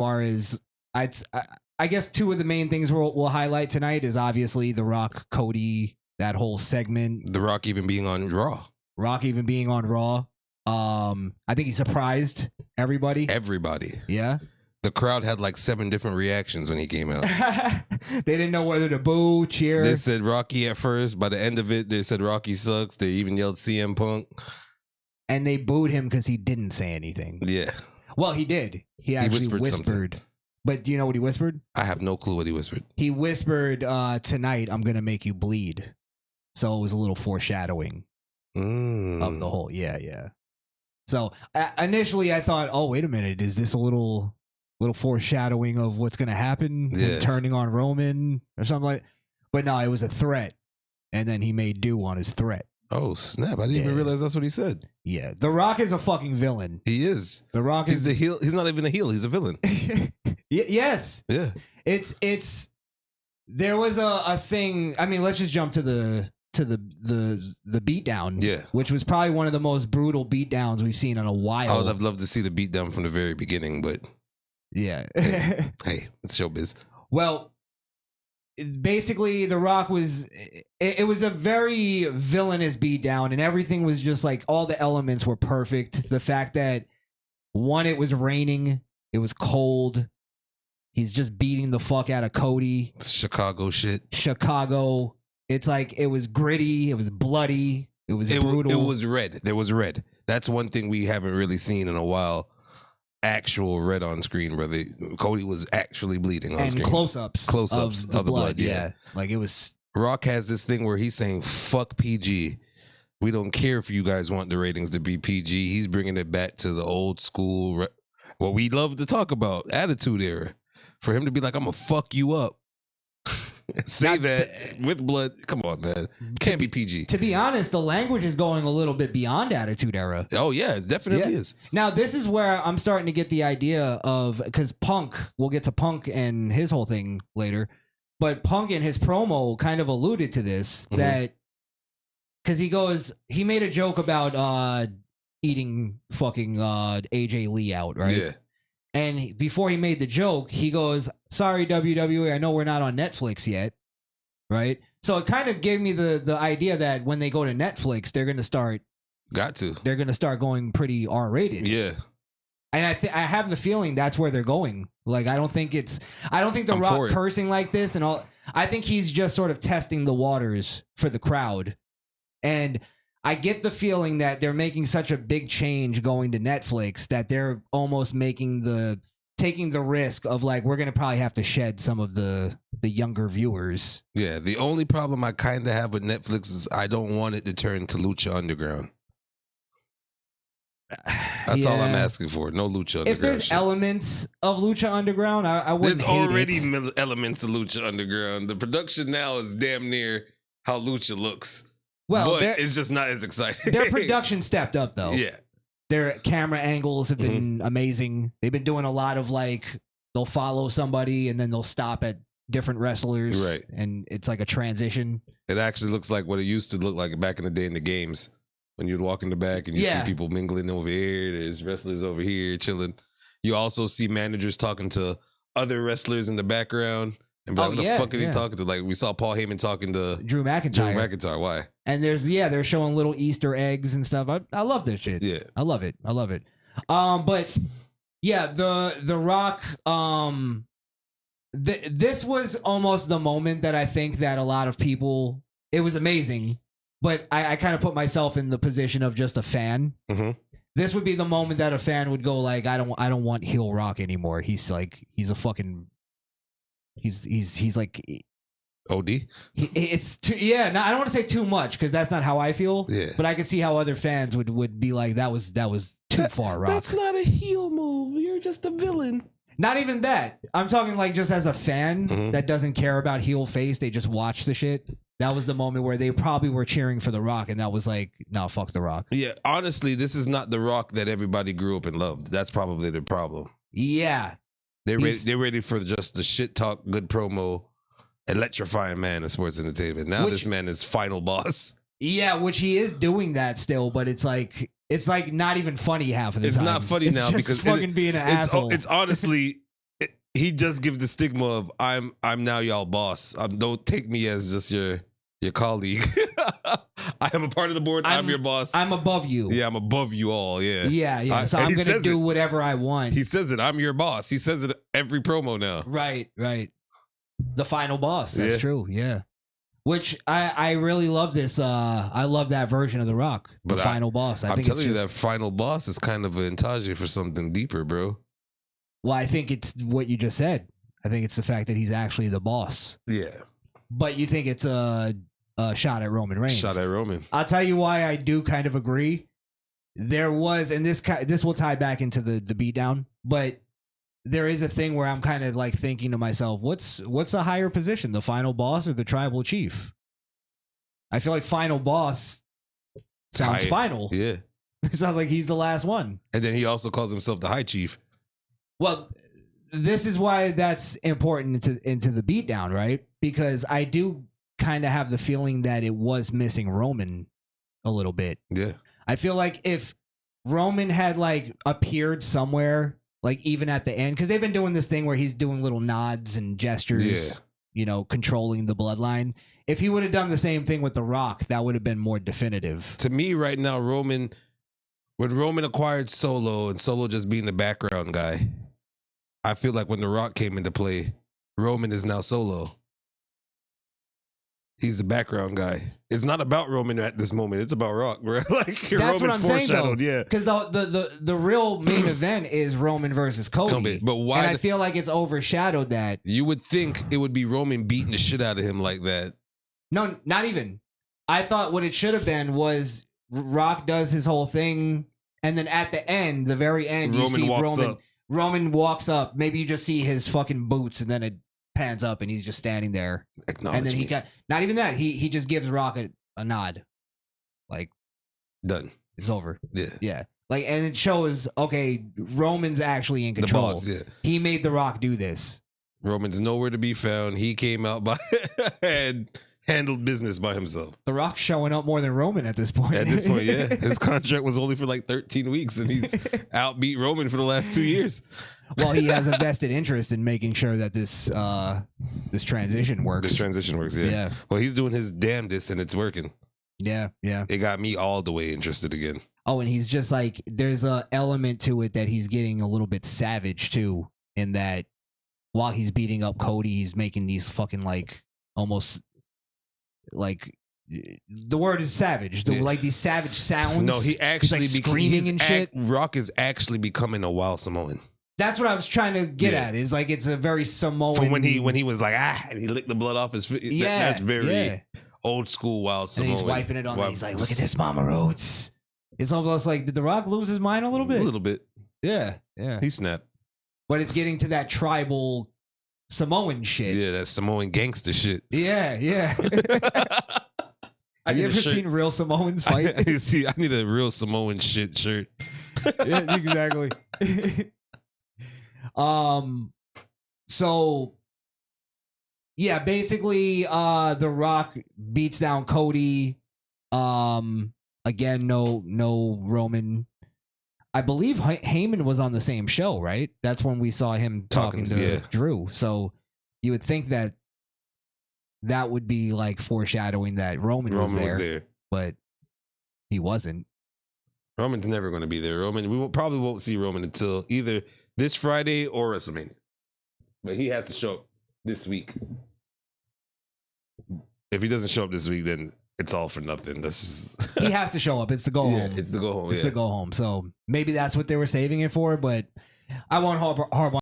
far as I guess two of the main things we'll highlight tonight is obviously The Rock, Cody, that whole segment. The Rock even being on Raw. I think he surprised everybody. Yeah. The crowd had like 7 different reactions when he came out. They didn't know whether to boo, cheer. They said Rocky at first. By the end of it, they said Rocky sucks. They even yelled CM Punk. And they booed him because he didn't say anything. Yeah. Well, he did. He actually whispered. But do you know what he whispered? I have no clue what he whispered. He whispered, tonight I'm going to make you bleed. So it was a little foreshadowing of the whole. Yeah. So initially I thought, oh, wait a minute. Is this a little foreshadowing of what's going to happen? Yeah. Turning on Roman or something like that. But no, it was a threat. And then he made do on his threat. Oh, snap. I didn't even realize that's what he said. Yeah. The Rock is a fucking villain. He is. The Rock is the heel. He's not even a heel. He's a villain. Yes. Yeah. There was a thing. I mean, let's just jump to the beatdown. Yeah. Which was probably one of the most brutal beatdowns we've seen in a while. I would have loved to see the beatdown from the very beginning, but yeah. hey, it's showbiz. Well, basically, The Rock was. It was a very villainous beatdown, and everything was just like all the elements were perfect. The fact that one, it was raining, it was cold. He's just beating the fuck out of Cody. Chicago shit. Chicago. It's like it was gritty. It was bloody. It was brutal. It was red. There was red. That's one thing we haven't really seen in a while. Actual red on screen, brother. Cody was actually bleeding on screen. And close-ups of the blood. Yeah. Like it was. Rock has this thing where he's saying, fuck PG. We don't care if you guys want the ratings to be PG. He's bringing it back to the old school, what we love to talk about, Attitude Era. For him to be like, I'm going to fuck you up. Say that with blood. Come on, man. Can't be PG. To be honest, the language is going a little bit beyond Attitude Era. Oh, yeah, it definitely is. Now, this is where I'm starting to get the idea of, because Punk, we'll get to Punk and his whole thing later, but Punk in his promo kind of alluded to this, that, because he made a joke about eating fucking AJ Lee out, right? Yeah. And before he made the joke, he goes, sorry, WWE, I know we're not on Netflix yet, right? So it kind of gave me the idea that when they go to Netflix, they're going to start... They're going to start going pretty R-rated. Yeah. And I have the feeling that's where they're going. Like, I don't think The Rock cursing like this and all... I think he's just sort of testing the waters for the crowd. And... I get the feeling that they're making such a big change going to Netflix that they're almost taking the risk of like, we're going to probably have to shed some of the younger viewers. Yeah. The only problem I kind of have with Netflix is I don't want it to turn to Lucha Underground. That's all I'm asking for. No Lucha Underground. If there's elements of Lucha Underground, I wouldn't hate it. There's already elements of Lucha Underground. The production now is damn near how Lucha looks. Well, but it's just not as exciting. Their production stepped up, though. Yeah. Their camera angles have been amazing. They've been doing a lot of like, they'll follow somebody and then they'll stop at different wrestlers. Right. And it's like a transition. It actually looks like what it used to look like back in the day in the games. When you'd walk in the back and you see people mingling over here. There's wrestlers over here chilling. You also see managers talking to other wrestlers in the background. And what the fuck are they talking to? Like, we saw Paul Heyman talking to Drew McIntyre. Why? And they're showing little Easter eggs and stuff. I love this shit. Yeah. I love it. But yeah, the Rock, this was almost the moment that I think that a lot of people, it was amazing, but I kind of put myself in the position of just a fan. This would be the moment that a fan would go like, I don't want heel Rock anymore. He's like, he's a fucking... He's like OD. It's too, I don't want to say too much because that's not how I feel. Yeah. But I could see how other fans would be like, that was too far, Rock. That's not a heel move. You're just a villain. Not even that. I'm talking like just as a fan that doesn't care about heel face. They just watch the shit. That was the moment where they probably were cheering for The Rock, and that was like, no, fuck The Rock. Yeah, honestly, this is not The Rock that everybody grew up and loved. That's probably the problem. Yeah. They're ready for just the shit talk, good promo, electrifying man in sports entertainment. Now this man is final boss. Yeah, which he is doing that still, but it's like not even funny half of the time. It's not funny now because it's fucking being an asshole. It's honestly he just gives the stigma of I'm now y'all boss. Don't take me as just your colleague. I am a part of the board. I'm your boss. I'm above you. Yeah, I'm above you all. Yeah. Yeah. So I'm gonna do whatever I want. He says it. I'm your boss. He says it every promo now. Right. The final boss. That's true. Yeah. Which I really love this. I love that version of The Rock. The final boss. I'm telling you, that final boss is kind of an intage for something deeper, bro. Well, I think it's what you just said. I think it's the fact that he's actually the boss. Yeah. But you think it's a shot at Roman Reigns. Shot at Roman. I'll tell you why I do kind of agree. There was, and this will tie back into the beatdown, but there is a thing where I'm kind of like thinking to myself, what's a higher position, the final boss or the tribal chief? I feel like final boss sounds final. Yeah. It sounds like he's the last one. And then he also calls himself the high chief. Well, this is why that's important into the beatdown, right? Because I do kind of have the feeling that it was missing Roman a little bit. Yeah. I feel like if Roman had like appeared somewhere, like even at the end, because they've been doing this thing where he's doing little nods and gestures, controlling the bloodline. If he would have done the same thing with The Rock, that would have been more definitive. To me right now, when Roman acquired Solo and Solo just being the background guy, I feel like when The Rock came into play, Roman is now Solo. He's the background guy. It's not about Roman at this moment. It's about Rock, bro. Like that's Roman's what I'm saying, though. Yeah, because the real main event is Roman versus Cody. But why? And I feel like it's overshadowed that. You would think it would be Roman beating the shit out of him like that. No, not even. I thought what it should have been was Rock does his whole thing, and then at the end, the very end, you see Roman walks up. Maybe you just see his fucking boots, and then it pans up and he's just standing there. And then he got not even that. He just gives Rock a nod. Like done. It's over. Yeah. Yeah. Like, and it shows, okay, Roman's actually in control. The boss, yeah. He made The Rock do this. Roman's nowhere to be found. He came out and handled business by himself. The Rock's showing up more than Roman at this point. At this point, yeah. His contract was only for like 13 weeks and he's outbeat Roman for the last 2 years. Well, he has a vested interest in making sure that this transition works. This transition works, yeah. Well, he's doing his damnedest and it's working. Yeah. It got me all the way interested again. Oh, and he's just like, there's a element to it that he's getting a little bit savage too, in that while he's beating up Cody, he's making these fucking like almost like the word is savage. Like these savage sounds. No, he actually he's like screaming and shit. Rock is actually becoming a wild Samoan. That's what I was trying to get at. Is like it's a very Samoan. From when he was like and he licked the blood off his feet. Yeah, that's very old school wild Samoan. And he's wiping it on. He's like, look at this, Mama Rhodes. It's almost like, did The Rock lose his mind a little bit? A little bit. Yeah. He snapped. But it's getting to that tribal Samoan shit. Yeah, that Samoan gangster shit. Yeah. Have you ever seen real Samoans fight? I need a real Samoan shit shirt. Yeah, exactly. So yeah, basically The Rock beats down Cody. Again, no Roman. I believe Heyman was on the same show, right? That's when we saw him talking to Drew. So you would think that would be like foreshadowing that Roman was there, but he wasn't. Roman's never going to be there. We probably won't see Roman until either this Friday or WrestleMania. But he has to show up this week. If he doesn't show up this week, then it's all for nothing. That's just he has to show up. It's the go home. It's the go home. It's the go home. So maybe that's what they were saving it for, but I won't harp on